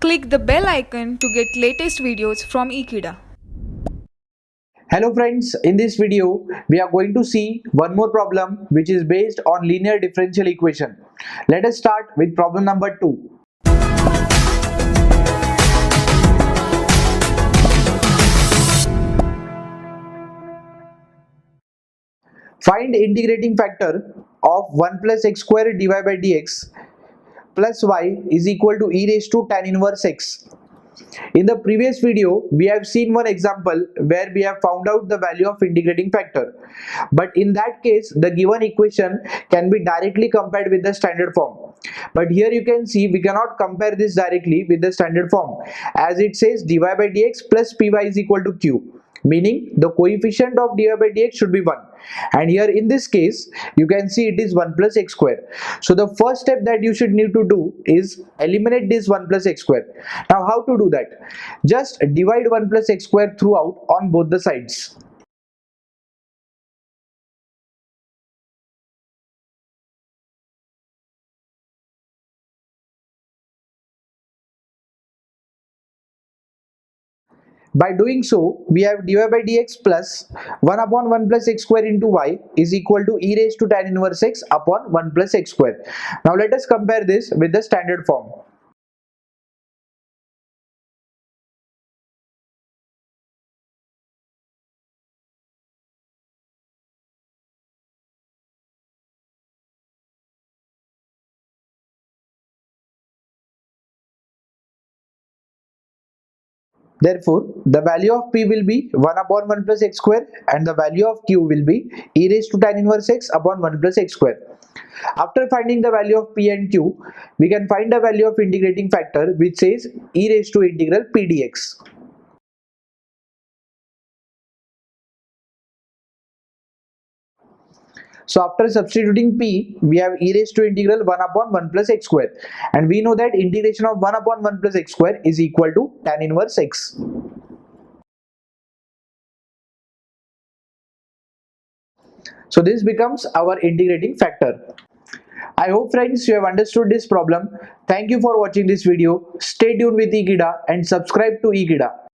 Click the bell icon to get latest videos from Ekeeda. Hello friends, in this video we are going to see one more problem which is based on linear differential equation. Let us start with problem number 2. Find integrating factor of 1 plus x square dy by dx plus y is equal to e raised to tan inverse x. In the previous video, we have seen one example where we have found out the value of integrating factor. But in that case, the given equation can be directly compared with the standard form. But here you can see we cannot compare this directly with the standard form, as it says dy by dx plus py is equal to q. Meaning the coefficient of dy by dx should be 1, and here in this case you can see it is 1 plus x square. So the first step that you should need to do is eliminate this 1 plus x square. Now how to do that? Just divide 1 plus x square throughout on both the sides. By doing so, we have dy by dx plus 1 upon 1 plus x square into y is equal to e raised to tan inverse x upon 1 plus x square. Now let us compare this with the standard form. Therefore, the value of p will be 1 upon 1 plus x square and the value of q will be e raised to tan inverse x upon 1 plus x square. After finding the value of p and q, we can find the value of integrating factor which says e raised to integral p dx. So after substituting p, we have e raised to integral 1 upon 1 plus x square, and we know that integration of 1 upon 1 plus x square is equal to tan inverse x. So this becomes our integrating factor. I hope friends you have understood this problem. Thank you for watching this video. Stay tuned with Ekeeda and subscribe to Ekeeda.